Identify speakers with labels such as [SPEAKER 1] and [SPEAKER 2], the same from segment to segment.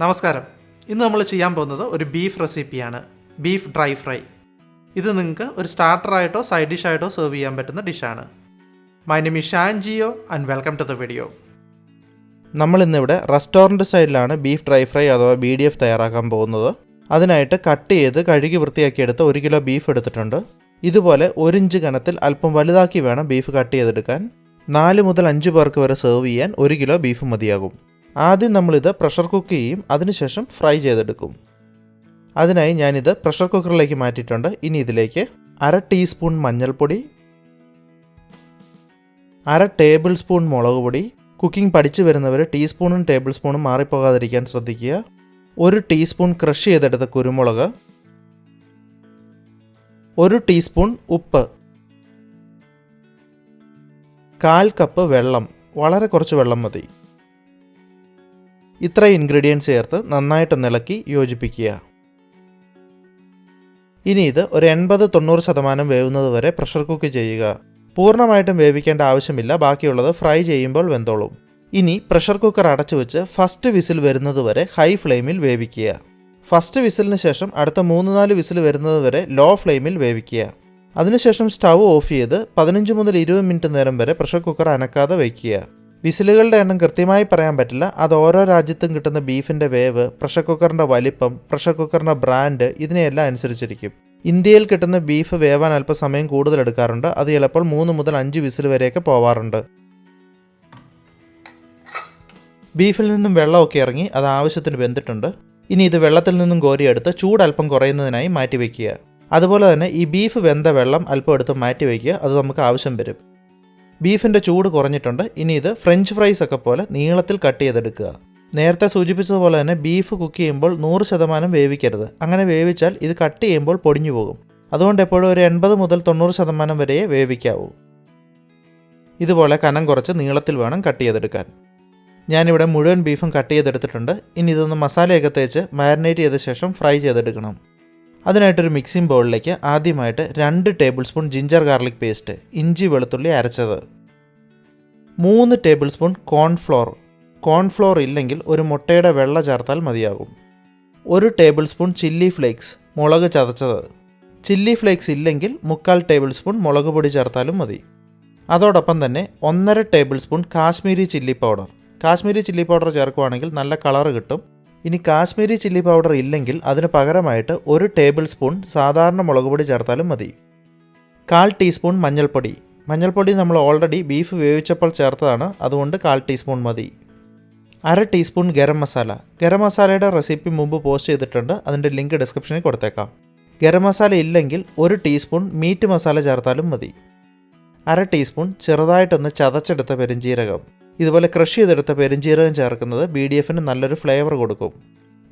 [SPEAKER 1] നമസ്കാരം. ഇന്ന് നമ്മൾ ചെയ്യാൻ പോകുന്നത് ഒരു ബീഫ് റെസിപ്പിയാണ്, ബീഫ് ഡ്രൈ ഫ്രൈ. ഇത് നിങ്ങൾക്ക് ഒരു സ്റ്റാർട്ടറായിട്ടോ സൈഡ് ഡിഷായിട്ടോ സെർവ് ചെയ്യാൻ പറ്റുന്ന ഡിഷാണ്. My name is Shaan Geo and welcome to the video. നമ്മളിന്നിവിടെ റെസ്റ്റോറൻറ്റ് സ്റ്റൈലിലാണ് ബീഫ് ഡ്രൈ ഫ്രൈ അഥവാ BDF തയ്യാറാക്കാൻ പോകുന്നത്. അതിനായിട്ട് കട്ട് ചെയ്ത് കഴുകി വൃത്തിയാക്കിയെടുത്ത് 1 കിലോ ബീഫ് എടുത്തിട്ടുണ്ട്. ഇതുപോലെ 1 ഇഞ്ച് കനത്തിൽ അല്പം വലുതാക്കി വേണം ബീഫ് കട്ട് ചെയ്തെടുക്കാൻ. 4 മുതൽ 5 പേർക്ക് വരെ സെർവ് ചെയ്യാൻ 1 കിലോ ബീഫ് മതിയാകും. ആദ്യം നമ്മളിത് പ്രഷർ കുക്ക് ചെയ്യും, അതിനുശേഷം ഫ്രൈ ചെയ്തെടുക്കും. അതിനായി ഞാനിത് പ്രഷർ കുക്കറിലേക്ക് മാറ്റിയിട്ടുണ്ട്. ഇനി ഇതിലേക്ക് 1/2 ടീസ്പൂൺ മഞ്ഞൾപ്പൊടി, 1/2 ടേബിൾ സ്പൂൺ മുളക് പൊടി. കുക്കിംഗ് പഠിച്ചു വരുന്നവർ ടീസ്പൂണും ടേബിൾ സ്പൂണും മാറിപ്പോകാതിരിക്കാൻ ശ്രദ്ധിക്കുക. 1 ടീസ്പൂൺ ക്രഷ് ചെയ്തെടുത്ത കുരുമുളക്, 1 ടീസ്പൂൺ ഉപ്പ്, 1/4 കപ്പ് വെള്ളം, വളരെ കുറച്ച് വെള്ളം മതി. ഇത്രയും ഇൻഗ്രീഡിയൻസ് ചേർത്ത് നന്നായിട്ട് ഇളക്കി യോജിപ്പിക്കുക. ഇനി ഇത് ഒരു 80-90% വേവുന്നത് വരെ പ്രഷർ കുക്ക് ചെയ്യുക. പൂർണ്ണമായിട്ടും വേവിക്കേണ്ട ആവശ്യമില്ല, ബാക്കിയുള്ളത് ഫ്രൈ ചെയ്യുമ്പോൾ വെന്തോളും. ഇനി പ്രഷർ കുക്കർ അടച്ചു വെച്ച് ഫസ്റ്റ് വിസിൽ വരുന്നത് വരെ ഹൈ ഫ്ലെയിമിൽ വേവിക്കുക. ഫസ്റ്റ് വിസിലിന് ശേഷം അടുത്ത 3-4 വിസിൽ വരുന്നത് വരെ ലോ ഫ്ലെയിമിൽ വേവിക്കുക. അതിനുശേഷം സ്റ്റൗ ഓഫ് ചെയ്ത് 15 മുതൽ 20 മിനിറ്റ് നേരം വരെ പ്രഷർ കുക്കർ അനക്കാതെ വയ്ക്കുക. വിസിലുകളുടെ എണ്ണം കൃത്യമായി പറയാൻ പറ്റില്ല, അത് ഓരോ രാജ്യത്തും കിട്ടുന്ന ബീഫിൻ്റെ വേവ്, പ്രഷർ കുക്കറിൻ്റെ വലിപ്പം, പ്രഷർ കുക്കറിൻ്റെ ബ്രാൻഡ് ഇതിനെയെല്ലാം അനുസരിച്ചിരിക്കും. ഇന്ത്യയിൽ കിട്ടുന്ന ബീഫ് വേവാൻ അല്പസമയം കൂടുതൽ എടുക്കാറുണ്ട്. അത് ചിലപ്പോൾ 3 മുതൽ 5 വിസിൽ വരെയൊക്കെ പോവാറുണ്ട്. ബീഫിൽ നിന്നും വെള്ളമൊക്കെ ഇറങ്ങി അത് ആവശ്യത്തിന് വെന്തിട്ടുണ്ട്. ഇനി ഇത് വെള്ളത്തിൽ നിന്നും കോരിയെടുത്ത് ചൂട് അല്പം കുറയുന്നതിനായി മാറ്റിവെക്കുക. അതുപോലെ തന്നെ ഈ ബീഫ് വെന്ത വെള്ളം അല്പം എടുത്ത് മാറ്റിവെക്കുക, അത് നമുക്ക് ആവശ്യം വരും. ബീഫിൻ്റെ ചൂട് കുറഞ്ഞിട്ടുണ്ട്. ഇനി ഇത് ഫ്രഞ്ച് ഫ്രൈസ് ഒക്കെ പോലെ നീളത്തിൽ കട്ട് ചെയ്തെടുക്കുക. നേരത്തെ സൂചിപ്പിച്ചതുപോലെ തന്നെ ബീഫ് കുക്ക് ചെയ്യുമ്പോൾ 100% വേവിക്കരുത്. അങ്ങനെ വേവിച്ചാൽ ഇത് കട്ട് ചെയ്യുമ്പോൾ പൊടിഞ്ഞു പോകും. അതുകൊണ്ട് എപ്പോഴും ഒരു 80 മുതൽ 90% വരെയേ വേവിക്കാവൂ. ഇതുപോലെ കനം കുറച്ച് നീളത്തിൽ വേണം കട്ട് ചെയ്തെടുക്കാൻ. ഞാനിവിടെ മുഴുവൻ ബീഫും കട്ട് ചെയ്തെടുത്തിട്ടുണ്ട്. ഇനി ഇതൊന്ന് മസാലയൊക്കെ തേച്ച് മാരിനേറ്റ് ചെയ്ത ശേഷം ഫ്രൈ ചെയ്തെടുക്കണം. അതിനായിട്ടൊരു മിക്സിംഗ് ബൗളിലേക്ക് ആദ്യമായിട്ട് 2 table spoon ginger garlic paste, ഇഞ്ചി വെളുത്തുള്ളി അരച്ചത്, 3 ടേബിൾ സ്പൂൺ കോൺഫ്ലോർ ഇല്ലെങ്കിൽ ഒരു മുട്ടയുടെ വെള്ള ചേർത്താൽ മതിയാകും. 1 ടേബിൾ സ്പൂൺ ചില്ലി ഫ്ലേക്സ്, മുളക് ചതച്ചത്. ചില്ലി ഫ്ലേക്സ് ഇല്ലെങ്കിൽ 3/4 ടേബിൾ സ്പൂൺ മുളക് പൊടി ചേർത്താലും മതി. അതോടൊപ്പം തന്നെ 1.5 table spoon Kashmiri chilli powder ചേർക്കുകയാണെങ്കിൽ നല്ല കളറ് കിട്ടും. ഇനി കാശ്മീരി ചില്ലി പൗഡർ ഇല്ലെങ്കിൽ അതിന് പകരമായിട്ട് 1 ടേബിൾ സ്പൂൺ സാധാരണ മുളക് പൊടി ചേർത്താലും മതി. 1/4 ടീസ്പൂൺ മഞ്ഞൾപ്പൊടി നമ്മൾ ഓൾറെഡി ബീഫ് വേവിച്ചപ്പോൾ ചേർത്തതാണ്, അതുകൊണ്ട് 1/4 ടീസ്പൂൺ മതി. 1/2 ടീസ്പൂൺ ഗരം മസാലയുടെ റെസിപ്പി മുമ്പ് പോസ്റ്റ് ചെയ്തിട്ടുണ്ട്, അതിൻ്റെ ലിങ്ക് ഡിസ്ക്രിപ്ഷനിൽ കൊടുത്തേക്കാം. ഗരം മസാല ഇല്ലെങ്കിൽ 1 ടീസ്പൂൺ മീറ്റ് മസാല ചേർത്താലും മതി. 1/2 ടീസ്പൂൺ ചെറുതായിട്ടൊന്ന് ചതച്ചെടുത്ത പെരുംജീരകം. ഇതുപോലെ ക്രഷ് ചെയ്തെടുത്ത പെരുംജീരകം ചേർക്കുന്നത് BDFന് നല്ലൊരു ഫ്ലേവർ കൊടുക്കും.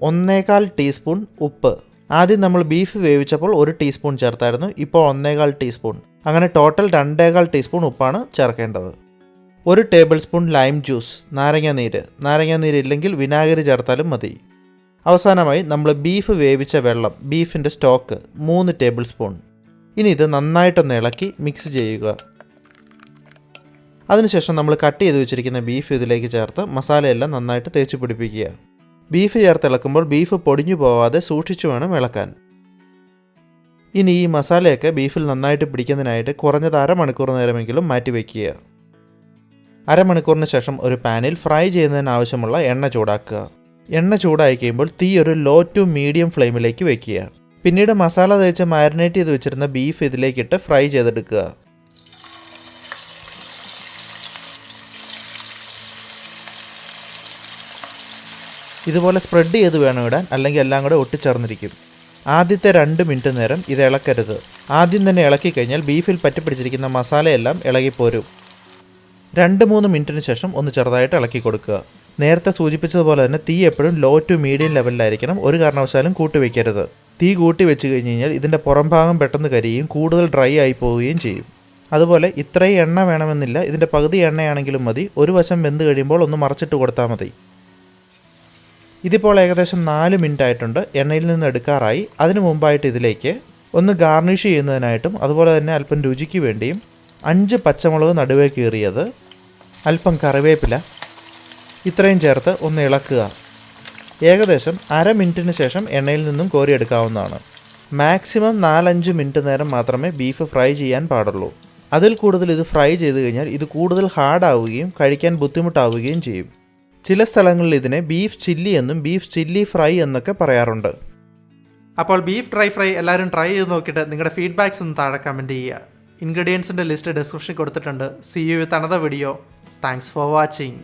[SPEAKER 1] 1/4 ടീസ്പൂൺ ഉപ്പ്. ആദ്യം നമ്മൾ ബീഫ് വേവിച്ചപ്പോൾ 1 ടീസ്പൂൺ ചേർത്തായിരുന്നു, ഇപ്പോൾ 1/4 ടീസ്പൂൺ. അങ്ങനെ ടോട്ടൽ 2/4 ടീസ്പൂൺ ഉപ്പാണ് ചേർക്കേണ്ടത്. 1 ടേബിൾ സ്പൂൺ ലൈം ജ്യൂസ്, നാരങ്ങാനീര് ഇല്ലെങ്കിൽ വിനാഗിരി ചേർത്താലും മതി. അവസാനമായി നമ്മൾ ബീഫ് വേവിച്ച വെള്ളം, ബീഫിൻ്റെ സ്റ്റോക്ക് 3 ടേബിൾ സ്പൂൺ. ഇനി ഇത് നന്നായിട്ടൊന്ന് ഇളക്കി മിക്സ് ചെയ്യുക. അതിനുശേഷം നമ്മൾ കട്ട് ചെയ്ത് വെച്ചിരിക്കുന്ന ബീഫ് ഇതിലേക്ക് ചേർത്ത് മസാലയെല്ലാം നന്നായിട്ട് തേച്ച് പിടിപ്പിക്കുക. ബീഫ് ചേർത്ത് ഇളക്കുമ്പോൾ ബീഫ് പൊടിഞ്ഞു പോവാതെ സൂക്ഷിച്ചു വേണം ഇളക്കാൻ. ഇനി ഈ മസാലയൊക്കെ ബീഫിൽ നന്നായിട്ട് പിടിക്കുന്നതിനായിട്ട് കുറഞ്ഞത് 1/2 മണിക്കൂർ നേരമെങ്കിലും മാറ്റി വയ്ക്കുക. 1/2 മണിക്കൂറിന് ശേഷം ഒരു പാനിൽ ഫ്രൈ ചെയ്യുന്നതിന് ആവശ്യമുള്ള എണ്ണ ചൂടാക്കുക. എണ്ണ ചൂടായി കഴിയുമ്പോൾ തീ ഒരു ലോ ടു മീഡിയം ഫ്ലെയിമിലേക്ക് വയ്ക്കുക. പിന്നീട് മസാല തേച്ച് മാരിനേറ്റ് ചെയ്ത് വെച്ചിരുന്ന ബീഫ് ഇതിലേക്കിട്ട് ഫ്രൈ ചെയ്തെടുക്കുക. ഇതുപോലെ സ്പ്രെഡ് ചെയ്ത് വേണം ഇടാൻ, അല്ലെങ്കിൽ എല്ലാം കൂടെ ഒട്ടിച്ചേർന്നിരിക്കും. ആദ്യത്തെ 2 മിനിറ്റ് നേരം ഇത് ഇളക്കരുത്. ആദ്യം തന്നെ ഇളക്കി കഴിഞ്ഞാൽ ബീഫിൽ പറ്റിപ്പിടിച്ചിരിക്കുന്ന മസാലയെല്ലാം ഇളകിപ്പോരും. 2-3 മിനിറ്റിന് ശേഷം ഒന്ന് ചെറുതായിട്ട് ഇളക്കി കൊടുക്കുക. നേരത്തെ സൂചിപ്പിച്ചതുപോലെ തന്നെ തീ എപ്പോഴും ലോ ടു മീഡിയം ലെവലിലായിരിക്കണം, ഒരു കാരണവശാലും കൂട്ടി വയ്ക്കരുത്. തീ കൂട്ടി വെച്ച് കഴിഞ്ഞ് കഴിഞ്ഞാൽ ഇതിൻ്റെ പുറം ഭാഗം പെട്ടെന്ന് കരിയും, കൂടുതൽ ഡ്രൈ ആയി പോവുകയും ചെയ്യും. അതുപോലെ ഇത്രയും എണ്ണ വേണമെന്നില്ല, ഇതിൻ്റെ പകുതി എണ്ണയാണെങ്കിലും മതി. ഒരു വശം വെന്ത് കഴിയുമ്പോൾ ഒന്ന് മറച്ചിട്ട് കൊടുത്താൽ മതി. ഇതിപ്പോൾ ഏകദേശം 4 മിനിറ്റ് ആയിട്ടുണ്ട്. എണ്ണയിൽ നിന്ന് എടുക്കാറായി. അതിനു മുമ്പായിട്ട് ഇതിലേക്ക് ഒന്ന് ഗാർണിഷ് ചെയ്യുന്നതിനായിട്ടും അതുപോലെ തന്നെ അല്പം രുചിക്ക് വേണ്ടിയും 5 പച്ചമുളക് നടുവേ കീറിയത്, അല്പം കറിവേപ്പില, ഇത്രയും ചേർത്ത് ഒന്ന് ഇളക്കുക. ഏകദേശം അര മിനിറ്റിന് ശേഷം എണ്ണയിൽ നിന്നും കോരിയെടുക്കാവുന്നതാണ്. മാക്സിമം 4-5 മിനിറ്റ് നേരം മാത്രമേ ബീഫ് ഫ്രൈ ചെയ്യാൻ പാടുള്ളൂ. അതിൽ കൂടുതൽ ഇത് ഫ്രൈ ചെയ്ത് കഴിഞ്ഞാൽ ഇത് കൂടുതൽ ഹാർഡാവുകയും കഴിക്കാൻ ബുദ്ധിമുട്ടാവുകയും ചെയ്യും. ചില സ്ഥലങ്ങളിൽ ഇതിനെ ബീഫ് ചില്ലി എന്നും ബീഫ് ചില്ലി ഫ്രൈ എന്നൊക്കെ പറയാറുണ്ട്. അപ്പോൾ ബീഫ് ഡ്രൈ ഫ്രൈ എല്ലാവരും ട്രൈ ചെയ്ത് നോക്കിയിട്ട് നിങ്ങളുടെ ഫീഡ്ബാക്സ് ഒന്ന് താഴെ കമൻറ്റ് ചെയ്യുക. ഇൻഗ്രീഡിയൻസിൻ്റെ ലിസ്റ്റ് ഡിസ്ക്രിപ്ഷനിൽ കൊടുത്തിട്ടുണ്ട്. See you with another video. Thanks for watching.